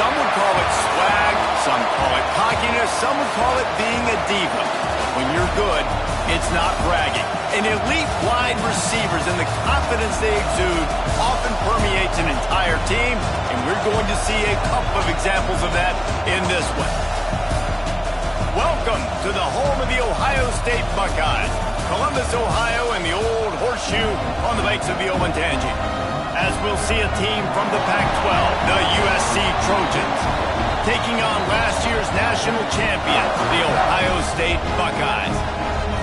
Some would call it swag, some call it cockiness, some would call it being a diva. When you're good, it's not bragging. And elite wide receivers and the confidence they exude often permeates an entire team, and we're going to see a couple of examples of that in this one. Welcome to the home of the Ohio State Buckeyes, Columbus, Ohio, and the old horseshoe on the banks of the Ncaa. As we'll see a team from the Pac-12, the USC Trojans, taking on last year's national champion, the Ohio State Buckeyes.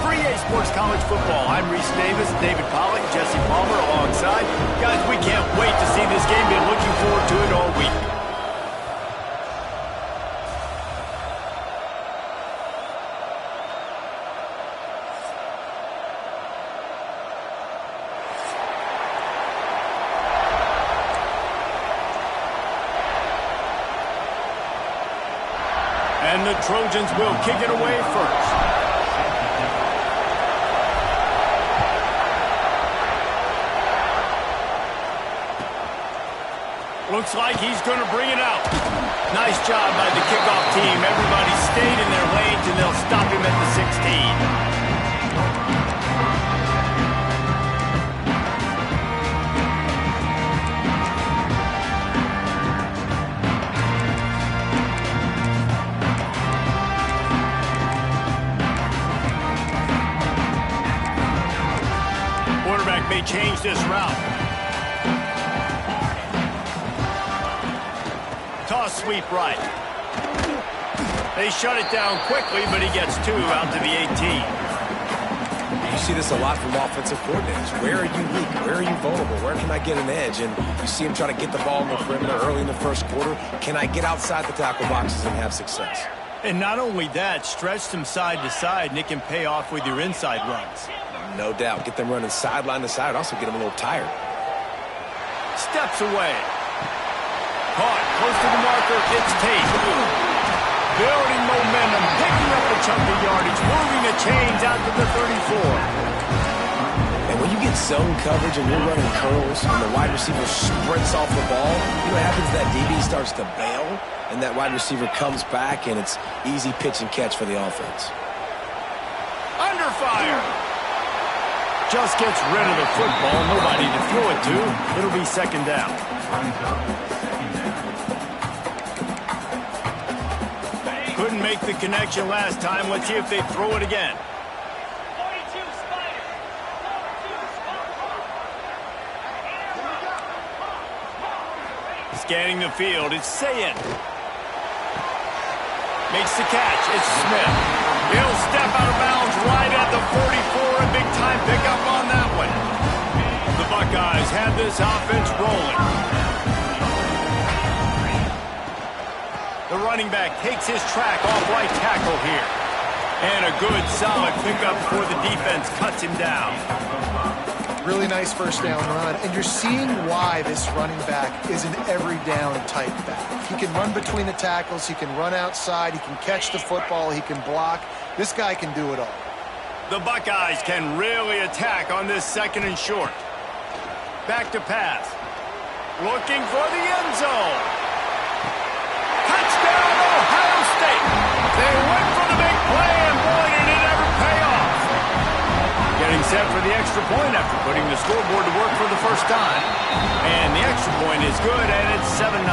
For EA Sports College Football, I'm Reese Davis, David Pollack, Jesse Palmer alongside. Guys, we can't wait to see this game. Been looking forward to it all week. And the Trojans will kick it away first. Looks like he's going to bring it out. Nice job by the kickoff team. Everybody stayed in their lanes, and they'll stop him at the 16. May change this route. Toss sweep right. They shut it down quickly, but he gets two out to the 18. You see this a lot from offensive coordinators. Where are you weak? Where are you vulnerable? Where can I get an edge? And you see him try to get the ball in the perimeter early in the first quarter. Can I get outside the tackle boxes and have success? And not only that, stretch them side to side, and it can pay off with your inside runs. No doubt. Get them running sideline to side. Also get them a little tired. Steps away. Caught. Close to the marker. It's Tate. Building momentum. Picking up a chunk of yardage. Moving the chains out to the 34. And when you get zone coverage and you're running curls and the wide receiver sprints off the ball, you know what happens? That DB starts to bail, and that wide receiver comes back, and it's easy pitch and catch for the offense. Under fire. Just gets rid of the football. Nobody to throw it to. It'll be second down. Couldn't make the connection last time. Let's see if they throw it again. Scanning the field. It's Ncaa. Makes the catch. It's Smith. He'll step out of bounds right at the 44. A big-time pickup on that one. The Buckeyes have this offense rolling. The running back takes his track off right tackle here. And a good, solid pickup for the defense. Cuts him down. Really nice first down run. And you're seeing why this running back is an every down type back. He can run between the tackles. He can run outside. He can catch the football. He can block. This guy can do it all. The Buckeyes can really attack on this second and short. Back to pass. Looking for the end zone. Touchdown, Ohio State. They went for the big play, and boy, did it ever pay off. Getting set for the extra point after putting the scoreboard to work for the first time. And the extra point is good, and it's 7-0.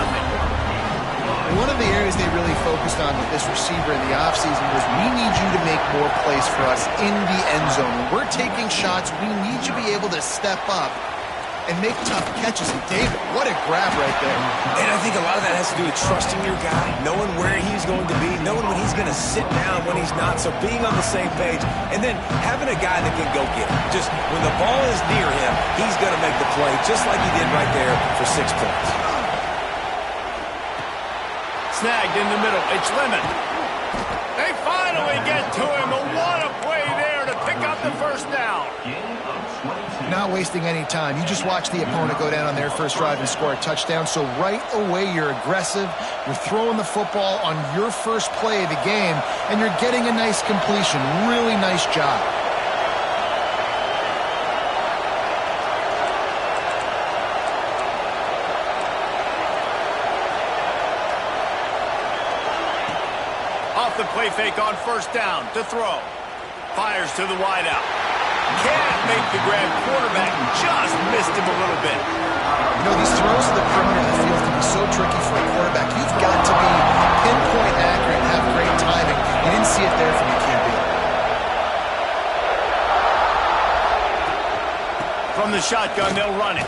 One of the areas they really focused on with this receiver in the offseason was we need you to make more plays for us in the end zone. When we're taking shots, we need you to be able to step up and make tough catches. And David, what a grab right there. And I think a lot of that has to do with trusting your guy, knowing where he's going to be, knowing when he's going to sit down, when he's not, so being on the same page, and then having a guy that can go get it. Just when the ball is near him, he's going to make the play, just like he did right there for 6 points. Snagged in the middle. It's Lemon. They finally get to him. But what a play there to pick up the first down. Not wasting any time. You just watch the opponent go down on their first drive and score a touchdown. So right away, you're aggressive. You're throwing the football on your first play of the game, and you're getting a nice completion. Really nice job. off the play fake on first down to throw. Fires to the wideout. Can't make the grab. Quarterback just missed him a little bit. You know, these throws to the perimeter of the field can be so tricky for a quarterback. You've got to be pinpoint accurate and have great timing. You didn't see it there from the QB. From the shotgun, they'll run it.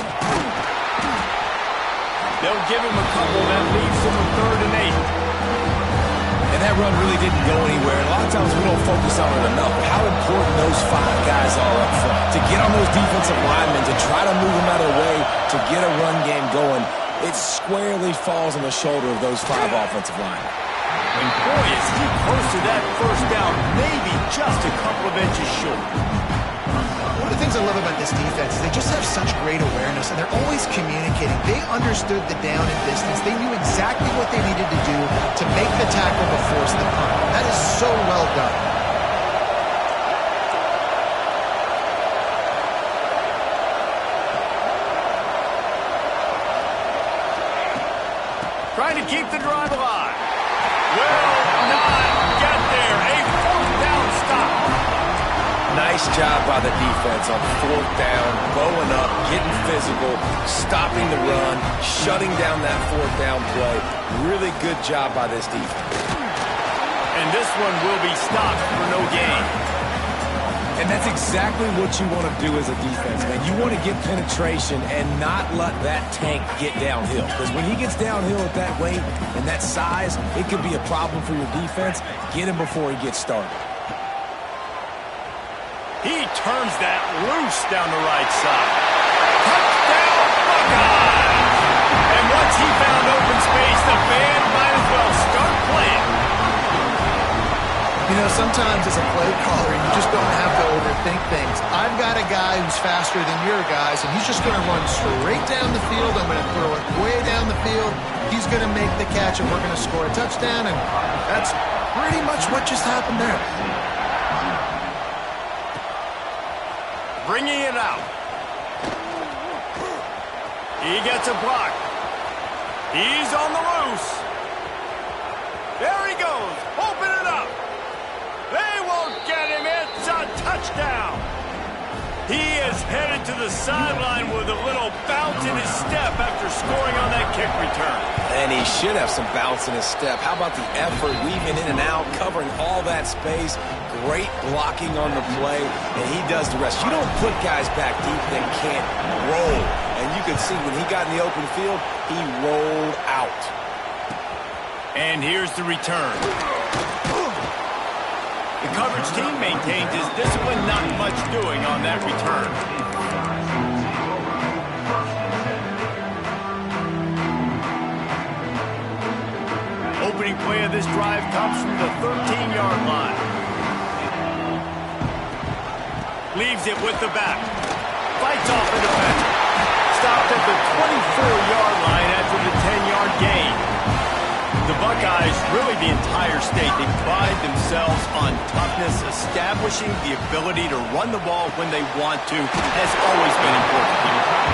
They'll give him a couple that leaves him with 3rd and 8. And that run really didn't go anywhere. A lot of times we don't focus on it enough. How important those 5 guys are up front. To get on those defensive linemen, to try to move them out of the way, to get a run game going, it squarely falls on the shoulder of those 5 offensive linemen. And boy, is he close to that first down, maybe just a couple of inches short. One of the things I love about this defense is they just have such great awareness, and they're always communicating. They understood the down and distance. They knew exactly what they needed to do to make the tackle but force the punt. That is so well done. Trying to keep the drive alive. Will not get there. A 4th down stop. Nice job by the defense on 4th down, bowing up, getting physical, stopping the run, shutting down that 4th down play. Really good job by this defense. And this one will be stopped for no gain. And that's exactly what you want to do as a defense, man. You want to get penetration and not let that tank get downhill. Because when he gets downhill at that weight and that size, it could be a problem for your defense. Get him before he gets started. He turns that loose down the right side. Touchdown, Buckeyes! And once he found open space, the band might as well start playing. You know, sometimes as a play caller, you just don't have to overthink things. I've got a guy who's faster than your guys, and he's just going to run straight down the field. I'm going to throw it way down the field. He's going to make the catch, and we're going to score a touchdown, and that's pretty much what just happened there. Bringing it out. He gets a block. He's on the loose. There he goes. Open it up. They won't get him. It's a touchdown. He is headed to the sideline with a little bounce in his step after scoring on that kick return. And he should have some bounce in his step. How about the effort, weaving in and out, covering all that space. Great blocking on the play, and he does the rest. You don't put guys back deep that can't roll. And you can see when he got in the open field, he rolled out. And here's the return. The coverage team maintained his discipline, not much doing on that return. Opening play of this drive comes from the 13-yard line. Leaves it with the back. Fights off the defender. Stopped at the 24-yard line after the 10-yard gain. The Buckeyes, really the entire state, they pride themselves on toughness. Establishing the ability to run the ball when they want to has always been important.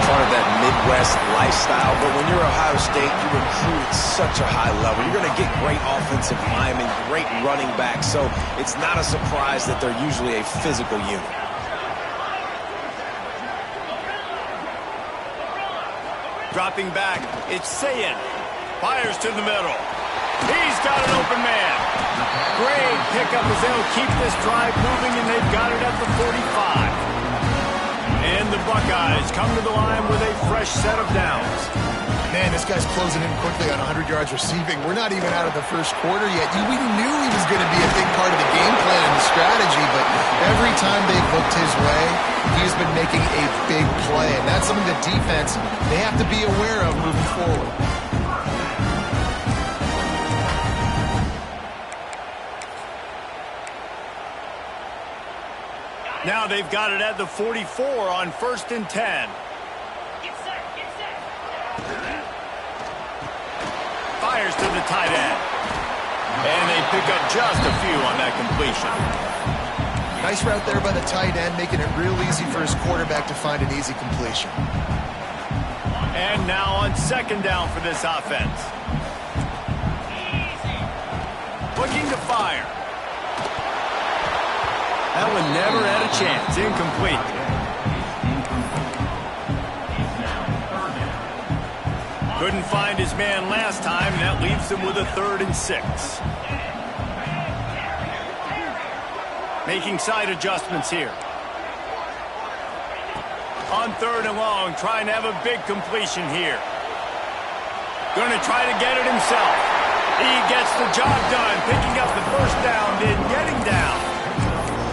Part of that Midwest lifestyle, but when you're Ohio State, you recruit at such a high level. You're going to get great offensive linemen, great running backs, so it's not a surprise that they're usually a physical unit. Dropping back, it's Ncaa. Fires to the middle. He's got an open man. Great pickup as they'll keep this drive moving, and they've got it at the 45. And the Buckeyes come to the line with a fresh set of downs. Man, this guy's closing in quickly on 100 yards receiving. We're not even out of the first quarter yet. We knew he was going to be a big part of the game plan and the strategy, but every time they've looked his way, he's been making a big play. And that's something the defense, they have to be aware of moving forward. Now they've got it at the 44 on 1st and 10. Fires to the tight end. And they pick up just a few on that completion. Nice route there by the tight end, making it real easy for his quarterback to find an easy completion. And now on 2nd down for this offense. looking to fire. That one never had a chance. Incomplete. Couldn't find his man last time, and that leaves him with a 3rd and 6. Making side adjustments here. On 3rd and long, trying to have a big completion here. Going to try to get it himself. He gets the job done, picking up the first down, then getting down.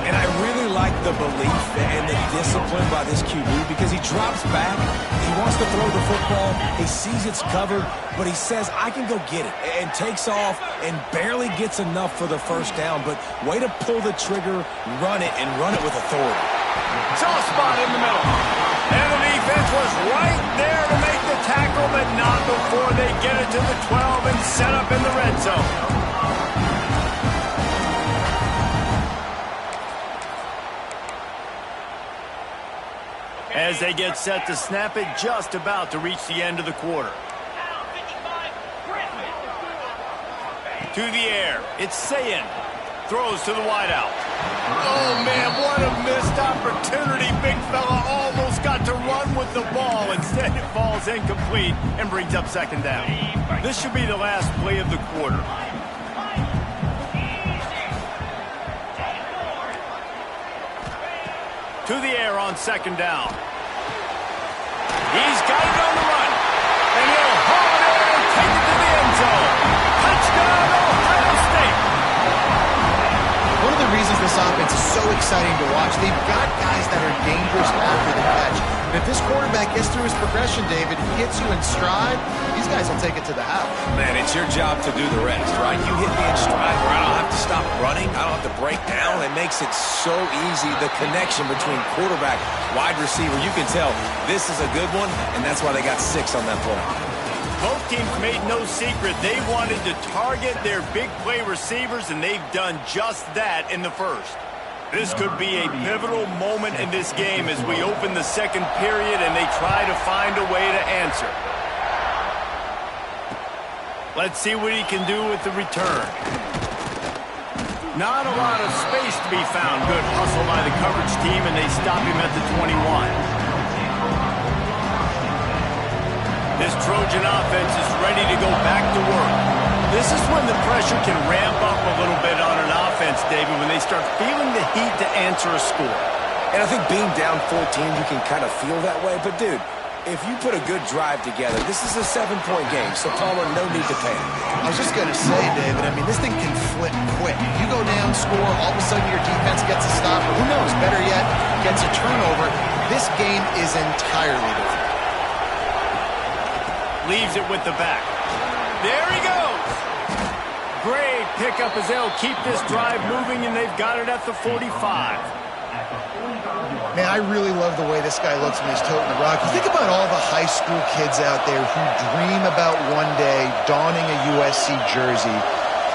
And I really like the belief and the discipline by this QB because he drops back, he wants to throw the football, he sees it's covered, but he says, I can go get it, and takes off and barely gets enough for the first down, but way to pull the trigger, run it, and run it with authority. Soft spot in the middle. And the defense was right there to make the tackle, but not before they get it to the 12 and set up in the red zone. As they get set to snap it, just about to reach the end of the quarter. To the air, it's Ncaa. Throws to the wideout. Oh, man, what a missed opportunity. Big fella almost got to run with the ball. Instead, it falls incomplete and brings up 2nd down. This should be the last play of the quarter. To the air on 2nd down. He's got it on the run. And he'll haul it in and take it to the end zone. Touchdown, Ohio State. One of the reasons this offense is so exciting to watch, they've got guys that are dangerous after the catch. And if this quarterback gets through his progression, David, he hits you in stride, these guys will take it to the house. Man, it's your job to do the rest, right? You hit me in stride where I don't have to stop running, I don't have to break down. It makes it so easy, the connection between quarterback, wide receiver. You can tell this is a good one, and that's why they got 6 on that play. Both teams made no secret they wanted to target their big play receivers, and they've done just that in the first. This could be a pivotal moment in this game as we open the 2nd period and they try to find a way to answer. Let's see what he can do with the return. Not a lot of space to be found. Good hustle by the coverage team, and they stop him at the 21. This Trojan offense is ready to go back to work. This is when the pressure can ramp up a little bit on an offense, David, when they start feeling the heat to answer a score. And I think being down 14, you can kind of feel that way. But, dude, if you put a good drive together, this is a 7-point game, so Palmer, no need to panic. I was just going to say, David, I mean, this thing can flip quick. You go down, score, all of a sudden your defense gets a stop, or who knows, better yet, gets a turnover. This game is entirely different. Leaves it with the back. There he goes. Great pickup as they'll keep this drive moving, and they've got it at the 45. Man, I really love the way this guy looks when he's toting the rock. You think about all the high school kids out there who dream about one day donning a USC jersey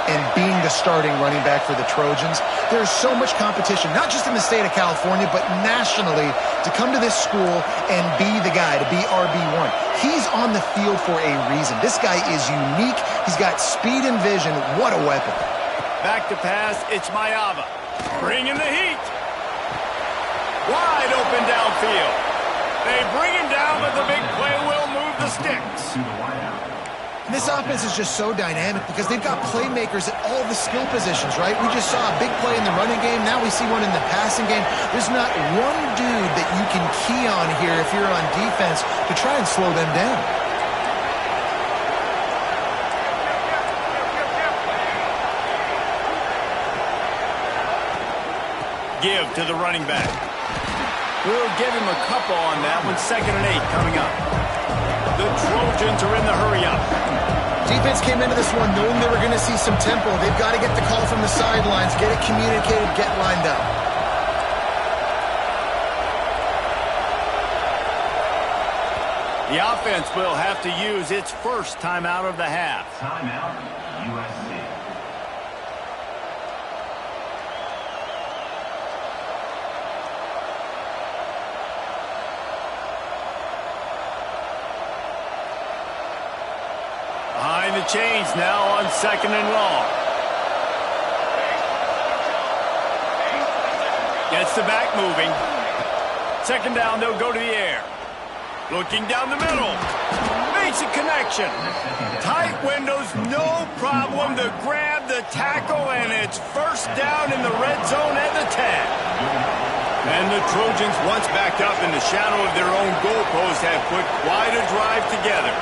and being the starting running back for the Trojans. There's so much competition, not just in the state of California, but nationally, to come to this school and be the guy, to be RB1. He's on the field for a reason. This guy is unique. He's got speed and vision. What a weapon. Back to pass, it's Ncaa. Bringing the heat. Wide open downfield. They bring him down, but the big play will move the sticks. This offense is just so dynamic because they've got playmakers at all the skill positions, right? We just saw a big play in the running game. Now we see one in the passing game. There's not one dude that you can key on here if you're on defense to try and slow them down. Give to the running back. We'll give him a couple on that one. 2nd and 8 coming up. The Trojans are in the hurry-up. Defense came into this one knowing they were going to see some tempo. They've got to get the call from the sidelines, get it communicated, get lined up. The offense will have to use its first timeout of the half. Timeout, USC. Behind the chains now on 2nd and long. Gets the back moving. Second down, they'll go to the air. Looking down the middle. Makes a connection. Tight windows, no problem to grab the tackle, and it's first down in the red zone at the 10. And the Trojans, once backed up in the shadow of their own goalpost, have put quite a drive together.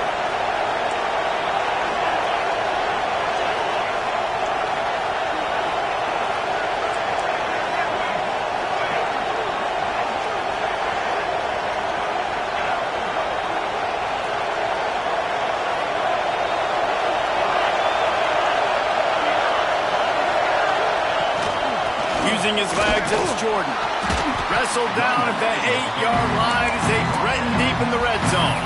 Using his legs, it's Jordan. Wrestled down at the 8-yard line as they threaten deep in the red zone.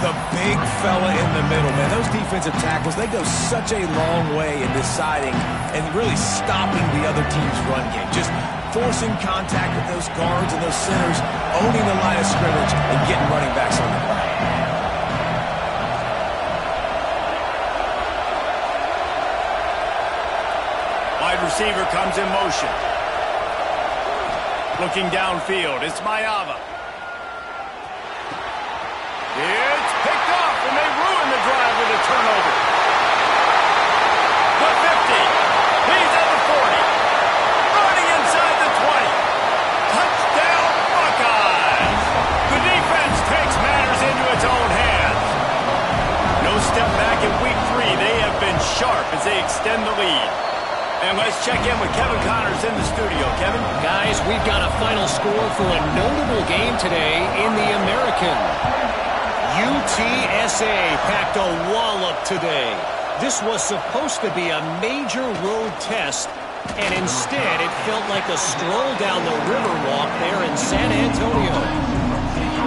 The big fella in the middle, man. Those defensive tackles, they go such a long way in deciding and really stopping the other team's run game. Just forcing contact with those guards and those centers, owning the line of scrimmage, and getting running backs on the ground. Wide receiver comes in motion. Looking downfield, it's Ncaa. It's picked off, and they ruin the drive with a turnover. The 50. He's at the 40. Running inside the 20. Touchdown, Buckeyes. The defense takes matters into its own hands. No step back in week 3. They have been sharp as they extend the lead. And let's check in with Kevin Connors in the studio. Kevin? Guys, we've got a final score for a notable game today in the American. UTSA packed a wallop today. This was supposed to be a major road test, and instead it felt like a stroll down the Riverwalk there in San Antonio.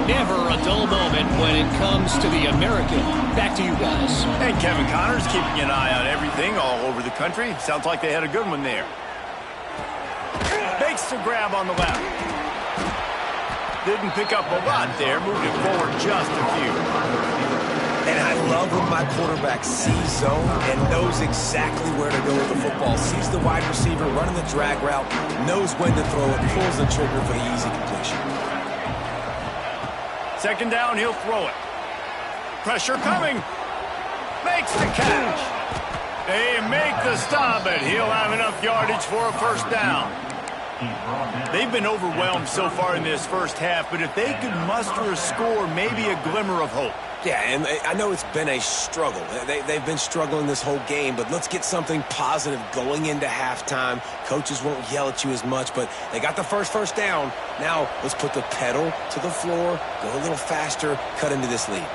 Never a dull moment when it comes to the American. Back to you guys. And Kevin Connors keeping an eye on everything all over the country. Sounds like they had a good one there. Makes the grab on the left. Didn't pick up a lot there. Moved it forward just a few. And I love when my quarterback sees zone and knows exactly where to go with the football. Sees the wide receiver running the drag route, knows when to throw it, pulls the trigger for the easy completion. Second down, he'll throw it. Pressure coming. Makes the catch. They make the stop, but he'll have enough yardage for a first down. They've been overwhelmed so far in this first half, but if they could muster a score, maybe a glimmer of hope. Yeah, and I know it's been a struggle. They've been struggling this whole game, but let's get something positive going into halftime. Coaches won't yell at you as much, but they got the first down. Now let's put the pedal to the floor, go a little faster, cut into this lead.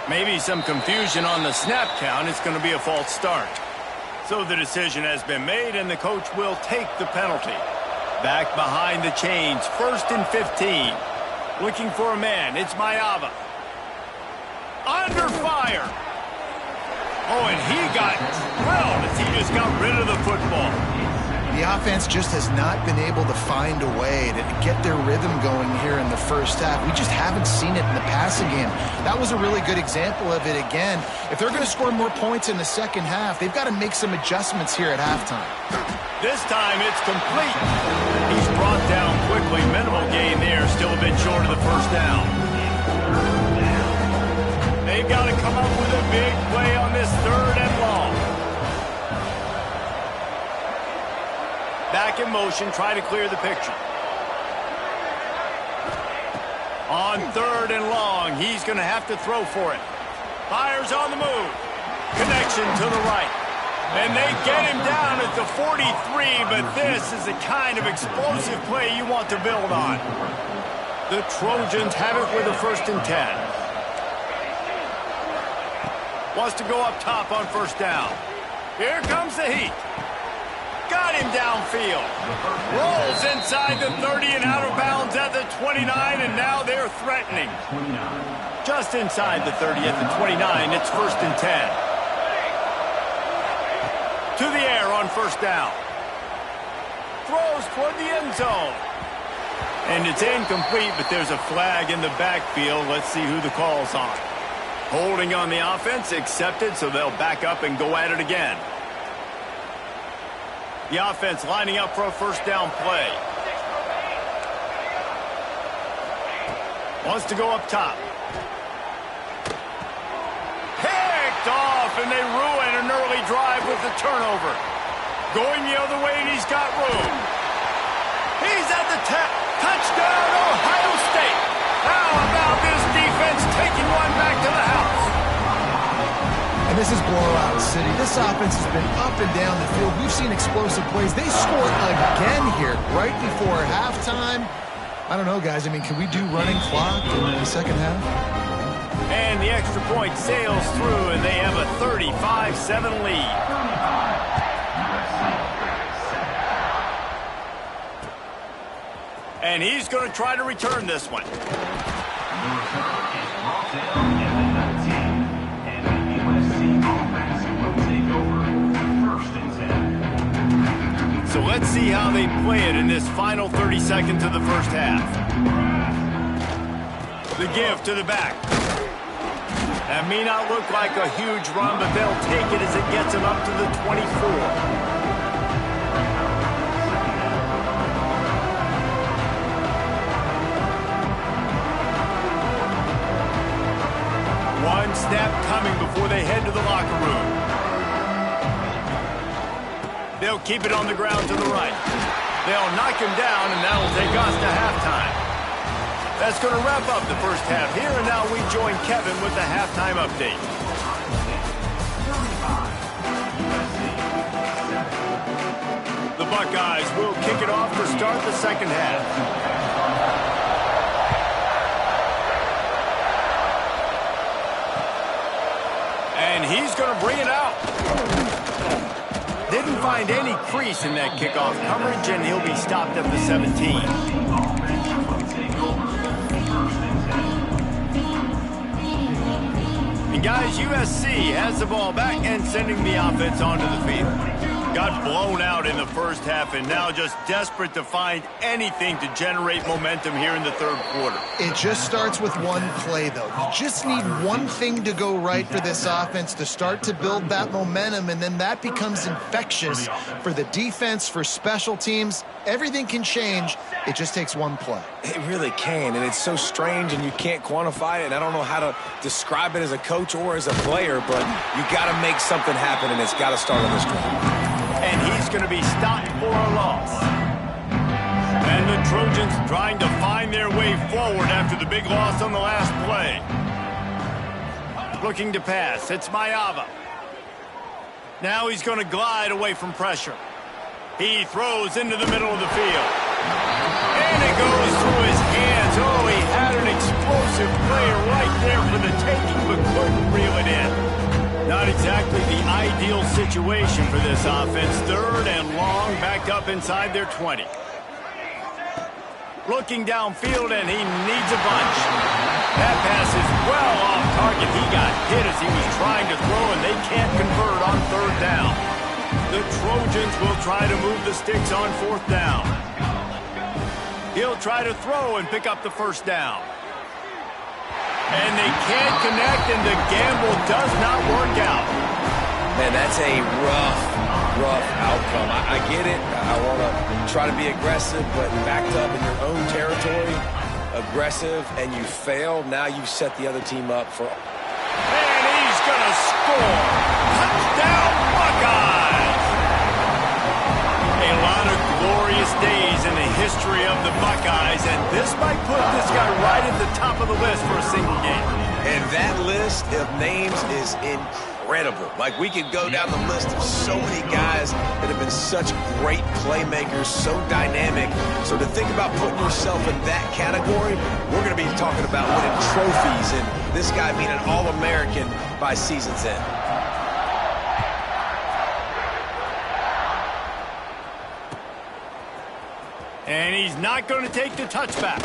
Maybe some confusion on the snap count. It's going to be a false start. So the decision has been made, and the coach will take the penalty. Back behind the chains, 1st and 15. Looking for a man. It's Ncaa. Under fire. Oh, and he got drilled as he just got rid of the football. The offense just has not been able to find a way to get their rhythm going here in the first half. We just haven't seen it in the passing game. That was a really good example of it again. If they're going to score more points in the second half, they've got to make some adjustments here at halftime. This time it's complete. He's brought down quickly. Minimal gain there. Still a bit short of the first down. They've got to come up with a big play on this 3rd and long. Back in motion, try to clear the picture. On 3rd and long, he's going to have to throw for it. Fires on the move. Connection to the right. And they get him down at the 43, but this is the kind of explosive play you want to build on. The Trojans have it with a 1st and 10. Wants to go up top on 1st down. Here comes the heat. Got him downfield. Rolls inside the 30 and out of bounds at the 29, and now they're threatening. Just inside the 30 at the 29, it's 1st and 10. To the air on 1st down. Throws toward the end zone. And it's incomplete, but there's a flag in the backfield. Let's see who the call's on. Holding on the offense, accepted, so they'll back up and go at it again. The offense lining up for a first down play. Wants to go up top. Picked off, and they ruin an early drive with the turnover. Going the other way, and he's got room. He's at the touchdown, Ohio State. How about this defense taking one back to the house? And this is blowout city. This offense has been up and down the field. We've seen explosive plays. They scored again here right before halftime. I don't know, guys. I mean, can we do running clock in the second half? And the extra point sails through, and they have a 35-7 lead. And he's going to try to return this one. So let's see how they play it in this final 30 seconds of the first half. The give to the back. That may not look like a huge run, but they'll take it as it gets them up to the 24. One snap coming before they head to the locker room. They'll keep it on the ground to the right. They'll knock him down, and that'll take us to halftime. That's going to wrap up the first half here, and now we join Kevin with the halftime update. The Buckeyes will kick it off to start the second half. And he's going to bring it out. Didn't find any crease in that kickoff coverage, and he'll be stopped at the 17. And guys, USC has the ball back and sending the offense onto the field. Got blown out in the first half and now just desperate to find anything to generate momentum here in the third quarter. It just starts with one play, though. You just need one thing to go right for this offense to start to build that momentum, and then that becomes infectious for the defense, for special teams. Everything can change. It just takes one play. It really can, and it's so strange, and you can't quantify it, and I don't know how to describe it as a coach or as a player, but you got to make something happen, and it's got to start on this drive. And he's going to be stopped for a loss. And the Trojans trying to find their way forward after the big loss on the last play. Looking to pass. It's Mayava. Now he's going to glide away from pressure. He throws into the middle of the field. And it goes through his hands. Oh, he had an explosive play right there for the taking, but couldn't reel it in. Not exactly the ideal situation for this offense. Third and long, back up inside their 20. Looking downfield, and he needs a bunch. That pass is well off target. He got hit as he was trying to throw, and they can't convert on third down. The Trojans will try to move the sticks on fourth down. He'll try to throw and pick up the first down. And they can't connect, and the gamble does not work out. Man, that's a rough outcome. I get it. I want to try to be aggressive, but backed up in your own territory, aggressive, and you fail. Now you've set the other team up for... And he's going to score. Touchdown, Buckeyes! A lot of glorious days in the history of the Buckeyes, and this might put this guy right at the top of the list for a single game. And that list of names is incredible. Like, we could go down the list of so many guys that have been such great playmakers, so dynamic. So to think about putting yourself in that category, we're going to be talking about winning trophies, and this guy being an All-American by season's end. And he's not going to take the touchback.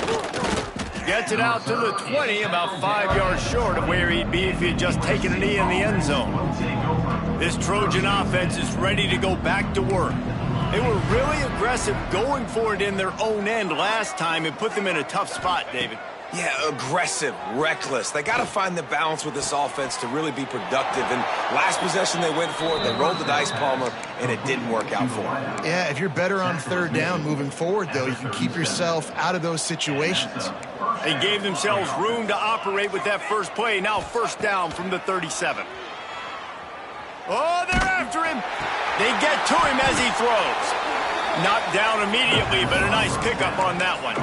Gets it out to the 20, about 5 yards short of where he'd be if he had just taken a knee in the end zone. This Trojan offense is ready to go back to work. They were really aggressive going for it in their own end last time and put them in a tough spot, David. Yeah, aggressive, reckless. They got to find the balance with this offense to really be productive. And last possession they went for it, they rolled the dice, Palmer, and it didn't work out for them. Yeah, if you're better on third down moving forward, though, you can keep yourself out of those situations. They gave themselves room to operate with that first play. Now first down from the 37. Oh, they're after him. They get to him as he throws. Knocked down immediately, but a nice pickup on that one.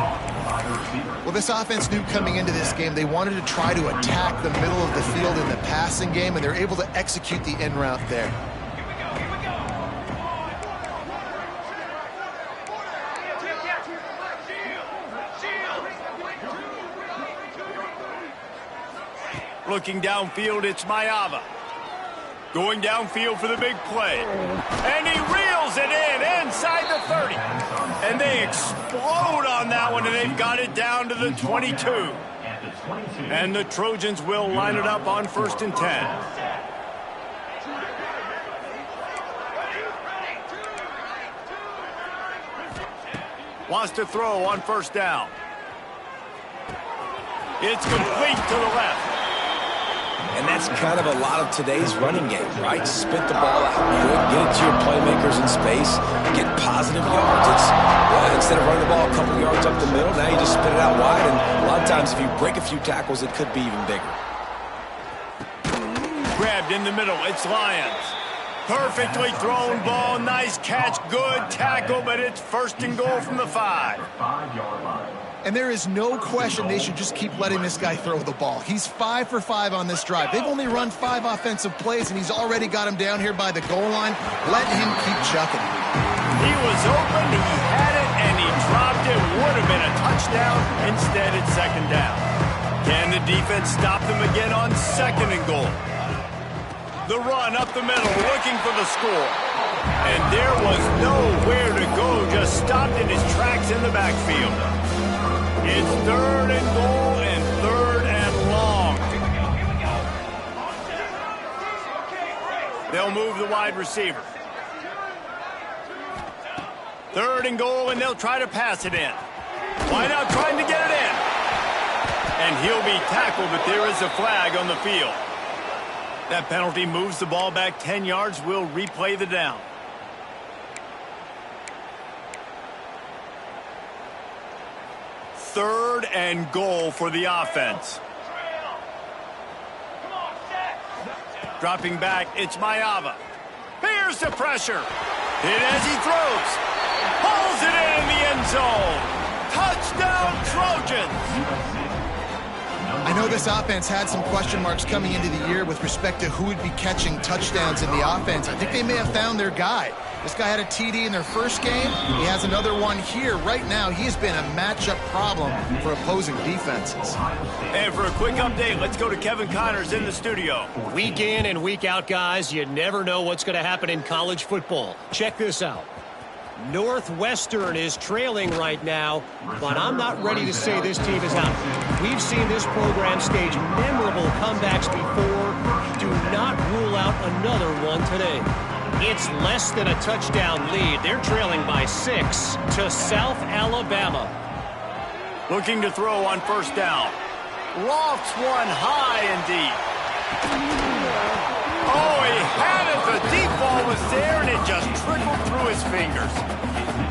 Well, this offense knew coming into this game they wanted to try to attack the middle of the field in the passing game, and they're able to execute the in route there. Looking downfield, it's Ncaa. Going downfield for the big play. And he reels it in inside the 30. And they explode on that one, and they've got it down to the 22. And the Trojans will line it up on 1st and 10. Wants to throw on 1st down. It's complete to the left. And that's kind of a lot of today's running game, right? Spit the ball out good, get it to your playmakers in space, get positive yards. Instead of running the ball a couple yards up the middle, now you just spit it out wide, and a lot of times if you break a few tackles, it could be even bigger. Grabbed in the middle, it's Lions. Perfectly thrown ball, nice catch, good tackle, but it's 1st and goal from the 5. And there is no question they should just keep letting this guy throw the ball. He's 5 for 5 on this drive. They've only run 5 offensive plays, and he's already got him down here by the goal line. Let him keep chucking. He was open, he had it, and he dropped it. Would have been a touchdown. Instead, it's 2nd down. Can the defense stop them again on 2nd and goal? The run up the middle, looking for the score. And there was nowhere to go, just stopped in his tracks in the backfield. It's 3rd and goal and 3rd and long. They'll move the wide receiver. 3rd and goal, and they'll try to pass it in. Why not trying to get it in? And he'll be tackled, but there is a flag on the field. That penalty moves the ball back 10 yards. We'll replay the down. Third and goal for the offense. Dropping back, it's Ncaa. Here's the pressure. Hit as he throws. Pulls it in the end zone. Touchdown, Trojans. I know this offense had some question marks coming into the year with respect to who would be catching touchdowns in the offense. I think they may have found their guy. This guy had a TD in their first game. He has another one here. Right now, he has been a matchup problem for opposing defenses. And for a quick update, let's go to Kevin Connors in the studio. Week in and week out, guys, you never know what's going to happen in college football. Check this out. Northwestern is trailing right now, but I'm not ready to say this team is out. We've seen this program stage memorable comebacks before. Do not rule out another one today. It's less than a touchdown lead. They're trailing by 6 to South Alabama. Looking to throw on 1st down. Lofts one high and deep. Oh, he had it. The deep ball was there, and it just trickled through his fingers.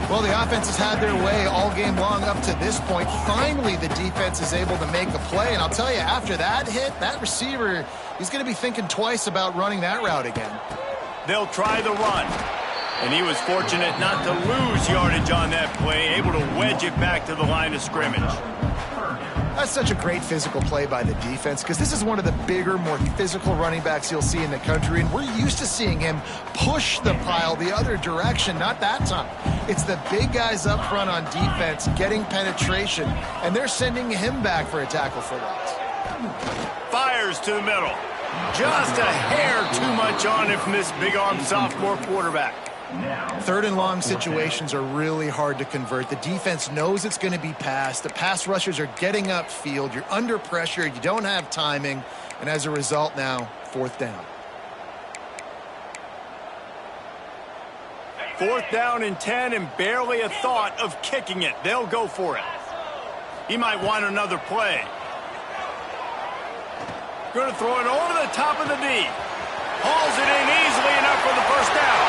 Well, the offense has had their way all game long up to this point. Finally, the defense is able to make a play. And I'll tell you, after that hit, that receiver, he's going to be thinking twice about running that route again. They'll try the run. And he was fortunate not to lose yardage on that play, able to wedge it back to the line of scrimmage. That's such a great physical play by the defense because this is one of the bigger, more physical running backs you'll see in the country, and we're used to seeing him push the pile the other direction. Not that time. It's the big guys up front on defense getting penetration, and they're sending him back for a tackle for loss. Fires to the middle. Just a hair too much on it from this big-arm sophomore quarterback. 3rd and long situations are really hard to convert. The defense knows it's going to be passed. The pass rushers are getting upfield. You're under pressure. You don't have timing. And as a result now, 4th down. 4th down and 10 and barely a thought of kicking it. They'll go for it. He might want another play. Going to throw it over the top of the D. Hauls it in easily enough for the first down.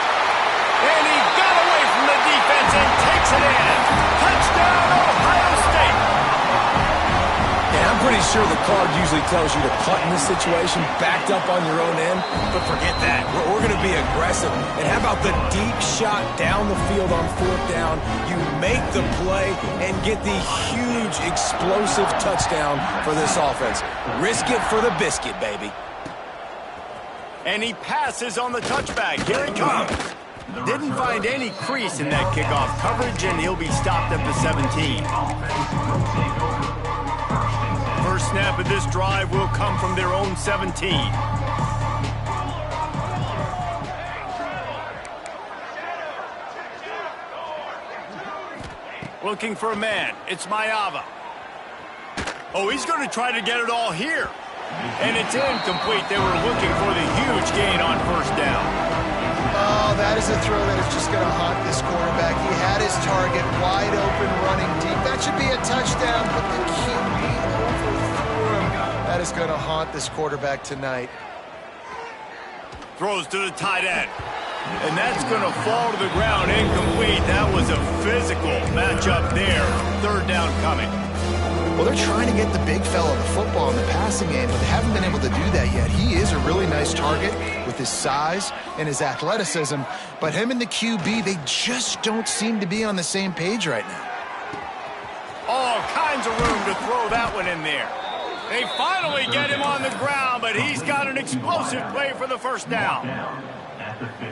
And he got away from the defense and takes it in. Touchdown, Ohio State. And I'm pretty sure the card usually tells you to punt in this situation, backed up on your own end. But forget that. We're going to be aggressive. And how about the deep shot down the field on fourth down? You make the play and get the huge explosive touchdown for this offense. Risk it for the biscuit, baby. And he passes on the touchback. Here he comes. Didn't find any crease in that kickoff coverage, and he'll be stopped at the 17. First snap of this drive will come from their own 17. Looking for a man. It's Ncaa. Oh, he's going to try to get it all here. And it's incomplete. They were looking for the huge gain on first down. Oh, that is a throw that is just going to haunt this quarterback. He had his target wide open, running deep. That should be a touchdown, but the QB overthrew him. That is going to haunt this quarterback tonight. Throws to the tight end. And that's going to fall to the ground incomplete. That was a physical matchup there. Third down coming. Well, they're trying to get the big fella the football in the passing game, but they haven't been able to do that yet. He is a really nice target with his size and his athleticism, but him and the QB, they just don't seem to be on the same page right now. All kinds of room to throw that one in there. They finally get him on the ground, but he's got an explosive play for the first down.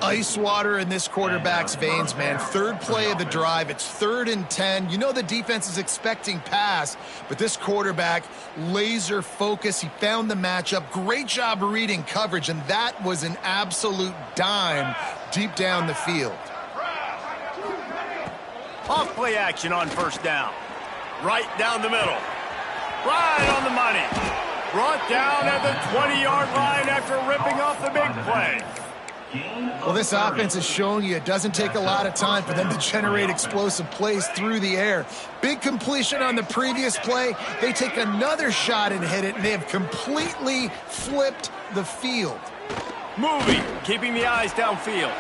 Ice water in this quarterback's veins, man. Third play of the drive. It's 3rd and 10. You know the defense is expecting pass, but this quarterback, laser focus. He found the matchup. Great job reading coverage, and that was an absolute dime deep down the field. Off play action on first down. Right down the middle. Right on the money. Brought down at the 20-yard line after ripping off the big play. Well, this offense is showing you it doesn't take a lot of time for them to generate explosive plays through the air. Big completion on the previous play. They take another shot and hit it, and they have completely flipped the field. Moving, keeping the eyes downfield.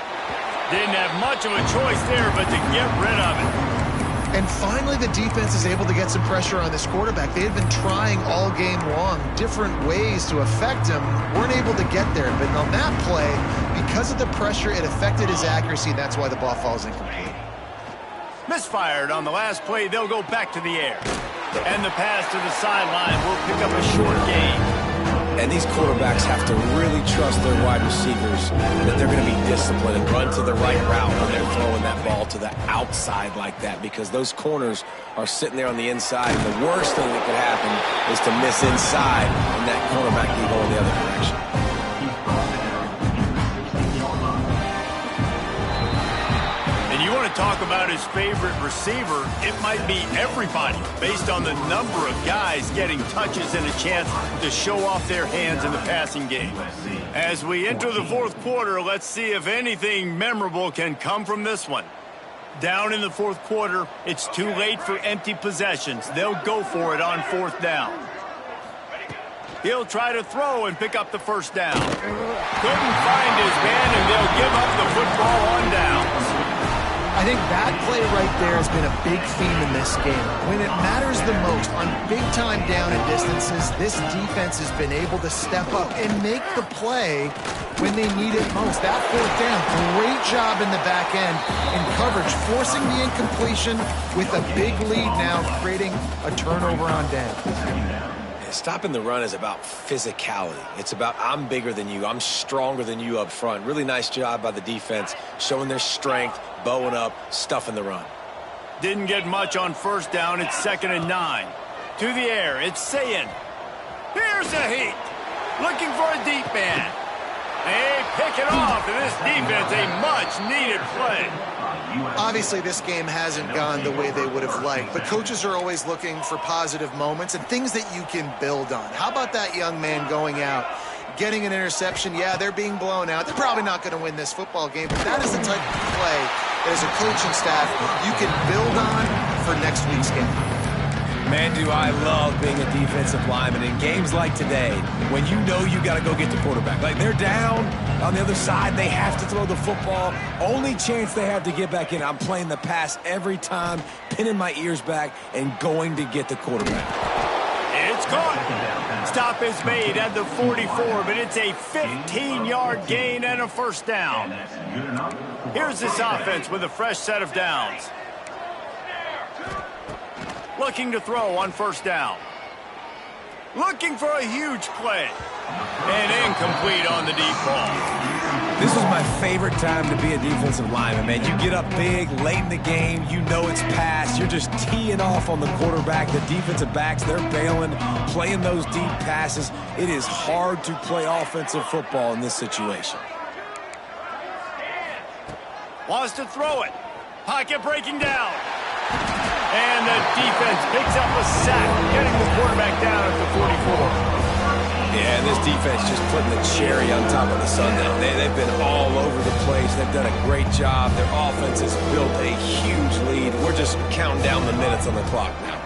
Didn't have much of a choice there, but to get rid of it. And finally, the defense is able to get some pressure on this quarterback. They had been trying all game long different ways to affect him. Weren't able to get there. But on that play, because of the pressure, it affected his accuracy. That's why the ball falls incomplete. Misfired on the last play. They'll go back to the air. And the pass to the sideline will pick up a short gain. And these quarterbacks have to really trust their wide receivers that they're going to be disciplined and run to the right route when they're throwing that ball to the outside like that, because those corners are sitting there on the inside. And the worst thing that could happen is to miss inside and that quarterback can go in the other direction. Talk about his favorite receiver, it might be everybody based on the number of guys getting touches and a chance to show off their hands in the passing game. As we enter the fourth quarter, let's see if anything memorable can come from this one. Down in the fourth quarter, it's too late for empty possessions. They'll go for it on fourth down. He'll try to throw and pick up the first down. Couldn't find his man, and they'll give up the football on downs. I think that play right there has been a big theme in this game. When it matters the most, on big-time down and distances, this defense has been able to step up and make the play when they need it most. That fourth down, great job in the back end in coverage, forcing the incompletion with a big lead now, creating a turnover on down. Stopping the run is about physicality. It's about I'm bigger than you. I'm stronger than you up front. Really nice job by the defense, showing their strength, bowing up, stuffing the run. Didn't get much on first down. It's 2nd and 9. To the air, it's Ncaa. Here's a heat. Looking for a deep man. They pick it off, and this defense, a much-needed play. Obviously, this game hasn't gone the way they would have liked, but coaches are always looking for positive moments and things that you can build on. How about that young man going out, getting an interception? Yeah, they're being blown out. They're probably not going to win this football game, but that is the type of play that as a coaching staff you can build on for next week's game. Man, do I love being a defensive lineman in games like today when you know you got to go get the quarterback. Like, they're down on the other side. They have to throw the football. Only chance they have to get back in. I'm playing the pass every time, pinning my ears back, and going to get the quarterback. It's caught. Stop is made at the 44, but it's a 15-yard gain and a first down. Here's this offense with a fresh set of downs. Looking to throw on first down. Looking for a huge play. And incomplete on the deep ball. This is my favorite time to be a defensive lineman, man. You get up big, late in the game, you know it's pass. You're just teeing off on the quarterback. The defensive backs, they're bailing, playing those deep passes. It is hard to play offensive football in this situation. Wants to throw it. Pocket breaking down. And the defense picks up a sack, getting the quarterback down at the 44. Yeah, and this defense just putting the cherry on top of the sundae. They've been all over the place. They've done a great job. Their offense has built a huge lead. We're just counting down the minutes on the clock now.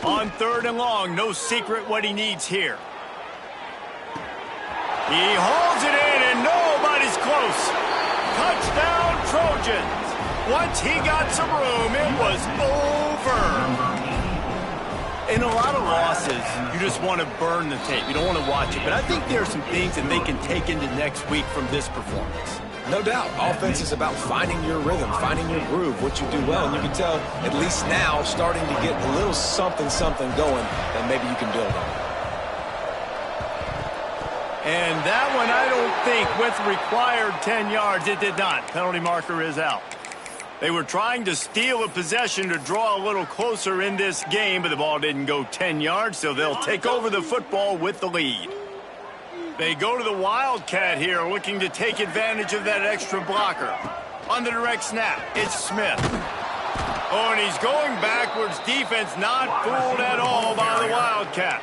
On 3rd and long, no secret what he needs here. He hauls it in, and nobody's close. Touchdown, Trojans. Once he got some room, it was over. In a lot of losses, you just want to burn the tape. You don't want to watch it. But I think there are some things that they can take into next week from this performance. No doubt. Offense is about finding your rhythm, finding your groove, what you do well. And you can tell, at least now, starting to get a little something going that maybe you can build on. And that one, I don't think, with required 10 yards, it did not. Penalty marker is out. They were trying to steal a possession to draw a little closer in this game, but the ball didn't go 10 yards, so they'll take over the football with the lead. They go to the Wildcat here, looking to take advantage of that extra blocker. On the direct snap, it's Smith. Oh, and he's going backwards. Defense not fooled at all by the Wildcat.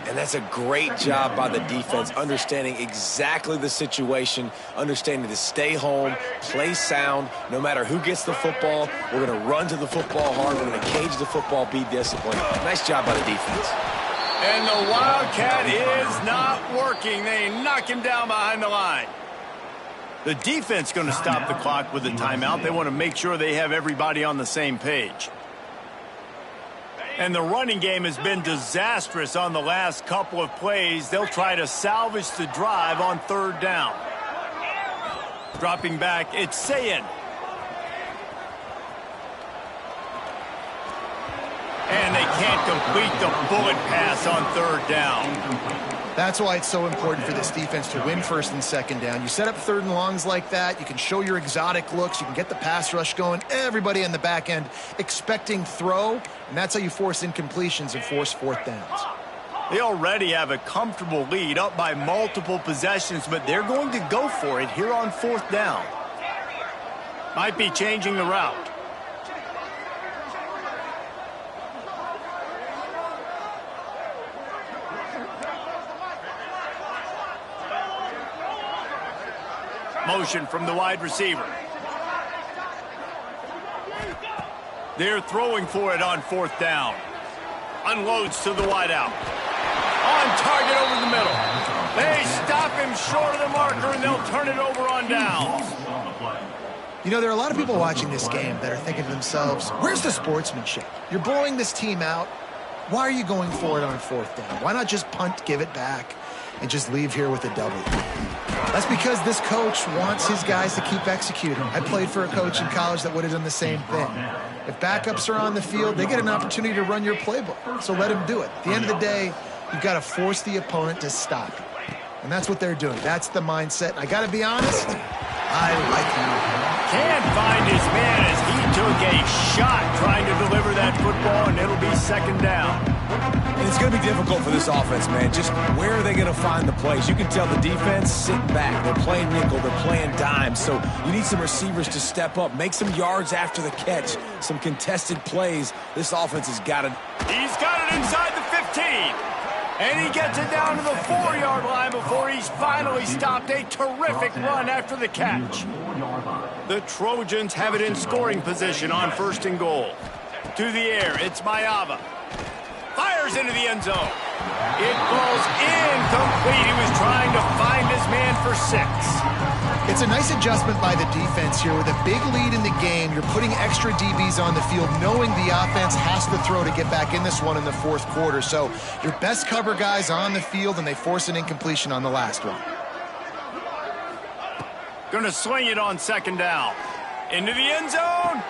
And that's a great job by the defense, understanding exactly the situation, understanding to stay home, play sound. No matter who gets the football, we're going to run to the football hard. We're going to cage the football, be disciplined. Nice job by the defense. And the Wildcat is not working. They knock him down behind the line. The defense going to stop the clock with a timeout. They want to make sure they have everybody on the same page. And the running game has been disastrous on the last couple of plays. They'll try to salvage the drive on 3rd down. Dropping back, it's Ncaa. And they can't complete the bullet pass on 3rd down. That's why it's so important for this defense to win 1st and 2nd down. You set up 3rd and longs like that. You can show your exotic looks. You can get the pass rush going. Everybody in the back end expecting throw. And that's how you force incompletions and force 4th downs. They already have a comfortable lead up by multiple possessions, but they're going to go for it here on 4th down. Might be changing the route. Motion from the wide receiver. They're throwing for it on 4th down. Unloads to the wideout. On target over the middle. They stop him short of the marker, and they'll turn it over on downs. You know, there are a lot of people watching this game that are thinking to themselves, where's the sportsmanship? You're blowing this team out. Why are you going for it on 4th down? Why not just punt, give it back, and just leave here with a W? That's because this coach wants his guys to keep executing. I played for a coach in college that would have done the same thing. If backups are on the field, they get an opportunity to run your playbook. So let them do it. At the end of the day, you've got to force the opponent to stop. And that's what they're doing. That's the mindset. And I got to be honest, I like him. Can't find his man as he took a shot trying to deliver that football, and it'll be 2nd down. And it's going to be difficult for this offense, man. Just where are they going to find the plays? You can tell the defense sitting back. They're playing nickel. They're playing dime. So you need some receivers to step up, make some yards after the catch, some contested plays. This offense has got it. He's got it inside the 15. And he gets it down to the 4-yard line before he's finally stopped. A terrific run after the catch. The Trojans have it in scoring position on 1st and goal. To the air, it's Ncaa. Fires into the end zone. It falls incomplete. He was trying to find his man for 6. It's a nice adjustment by the defense here. With a big lead in the game, you're putting extra DBs on the field, knowing the offense has to throw to get back in this one in the 4th quarter. So your best cover guys on the field, and they force an incompletion on the last one. Gonna swing it on 2nd down. Into the end zone.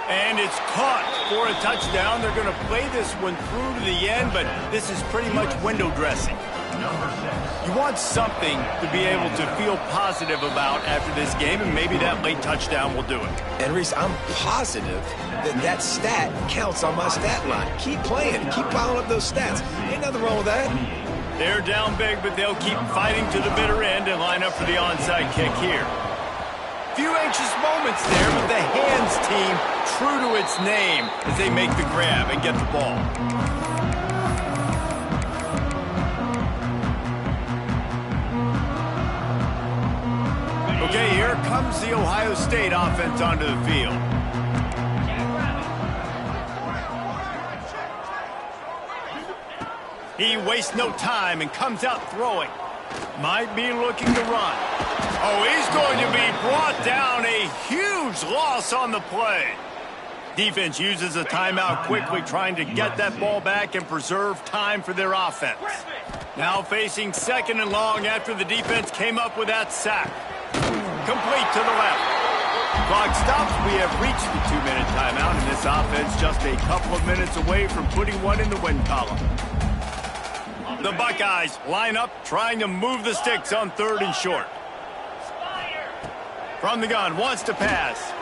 And it's caught for a touchdown. They're going to play this one through to the end, but this is pretty much window dressing. You want something to be able to feel positive about after this game, and maybe that late touchdown will do it. And Reese, I'm positive that stat counts on my stat line. Keep playing. Keep piling up those stats. Ain't nothing wrong with that. They're down big, but they'll keep fighting to the bitter end and line up for the onside kick here. Few anxious moments there, but the hands team true to its name as they make the grab and get the ball. Okay, here comes the Ohio State offense onto the field. He wastes no time and comes out throwing. Might be looking to run. Oh, he's going to be brought down. A huge loss on the play. Defense uses a timeout quickly, trying to get that ball back and preserve time for their offense. Now facing 2nd and long after the defense came up with that sack. Complete to the left. Clock stops. We have reached the 2-minute timeout, and this offense just a couple of minutes away from putting one in the win column. The Buckeyes line up, trying to move the sticks on 3rd and short. From the gun, wants to pass.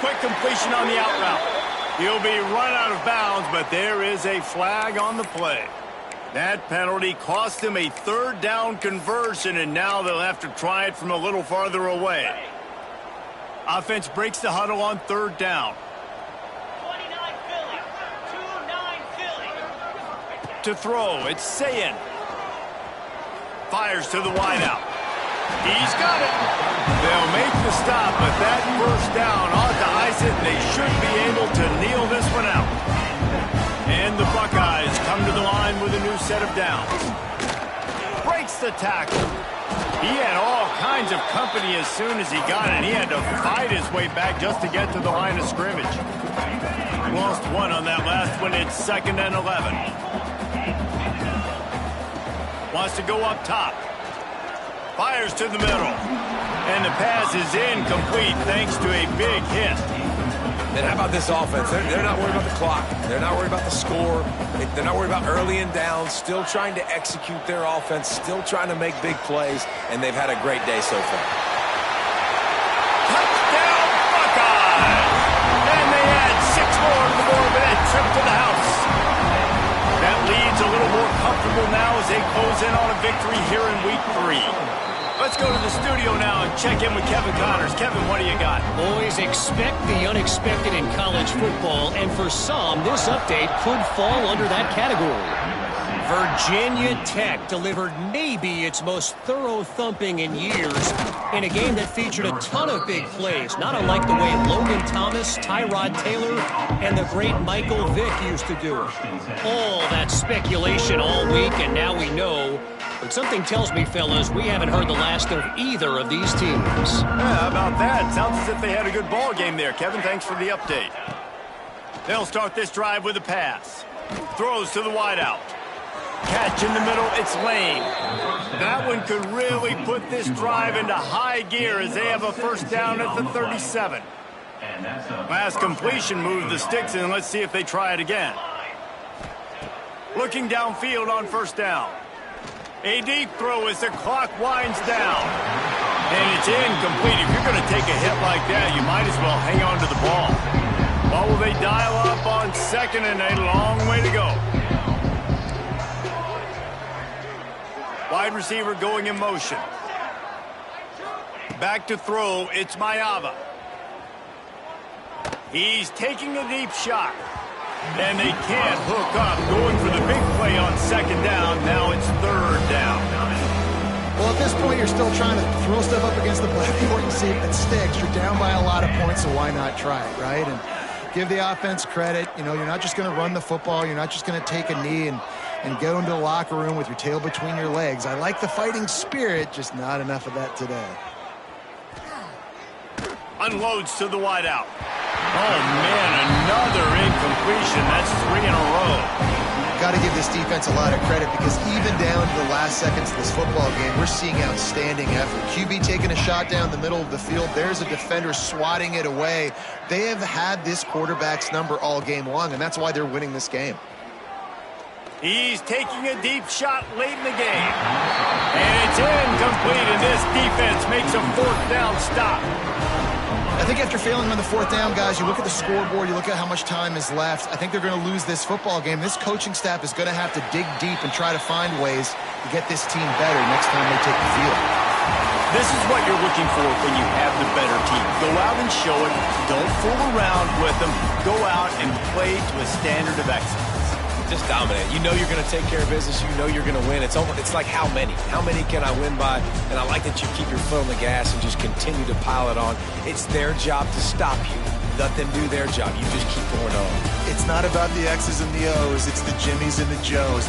Quick completion on the out route. He'll be run out of bounds, but there is a flag on the play. That penalty cost him a 3rd down conversion, and now they'll have to try it from a little farther away. Offense breaks the huddle on 3rd down. To throw, it's Ncaa. Fires to the wideout. He's got it. They'll make the stop, but that 1st down ought to ice it. They should be able to kneel this one out. And the Buckeyes come to the line with a new set of downs. Breaks the tackle. He had all kinds of company as soon as he got it. He had to fight his way back just to get to the line of scrimmage. Lost one on that last one. It's 2nd and 11. Wants to go up top. Fires to the middle. And the pass is incomplete thanks to a big hit. And how about this offense? They're not worried about the clock. They're not worried about the score. They're not worried about early and down. Still trying to execute their offense. Still trying to make big plays. And they've had a great day so far. Touchdown, Buckeyes! And they add 6 more to the board with that trip to the house. That lead's a little more comfortable now as they close in on a victory here in Week 3. Let's go to the studio now and check in with Kevin Connors. Kevin, what do you got? Boys, expect the unexpected in college football, and for some, this update could fall under that category. Virginia Tech delivered maybe its most thorough thumping in years in a game that featured a ton of big plays, not unlike the way Logan Thomas, Tyrod Taylor, and the great Michael Vick used to do it. All that speculation all week, and now we know. But something tells me, fellas, we haven't heard the last of either of these teams. Yeah, how about that? Sounds as if they had a good ball game there. Kevin, thanks for the update. They'll start this drive with a pass. Throws to the wideout. Catch in the middle, it's Lane. That one could really put this drive into high gear as they have a 1st down at the 37. Last completion moved the sticks in. Let's see if they try it again. Looking downfield on 1st down. A deep throw as the clock winds down. And it's incomplete. If you're going to take a hit like that, you might as well hang on to the ball. What will they dial up on 2nd and a long way to go? Wide receiver going in motion. Back to throw, it's Ncaa. He's taking a deep shot. And they can't hook up. Going for the big play on second down. Now it's third down. Well, at this point, you're still trying to throw stuff up against the blackboard and see if it sticks. You're down by a lot of points, so why not try it, right? And give the offense credit. You know, you're not just going to run the football. You're not just going to take a knee and go into the locker room with your tail between your legs. I like the fighting spirit, just not enough of that today. Unloads to the wideout. Oh, man, another incompletion. That's 3 in a row. Got to give this defense a lot of credit because even down to the last seconds of this football game, we're seeing outstanding effort. QB taking a shot down the middle of the field. There's a defender swatting it away. They have had this quarterback's number all game long, and that's why they're winning this game. He's taking a deep shot late in the game. And it's incomplete, and this defense makes a fourth down stop. I think after failing on the fourth down, guys, you look at the scoreboard, you look at how much time is left. I think they're going to lose this football game. This coaching staff is going to have to dig deep and try to find ways to get this team better next time they take the field. This is what you're looking for when you have the better team. Go out and show it. Don't fool around with them. Go out and play to a standard of excellence. Just dominate. You know you're going to take care of business. You know you're going to win. It's like how many? How many can I win by? And I like that you keep your foot on the gas and just continue to pile it on. It's their job to stop you. Let them do their job. You just keep going on. It's not about the X's and the O's. It's the Jimmies and the Joes.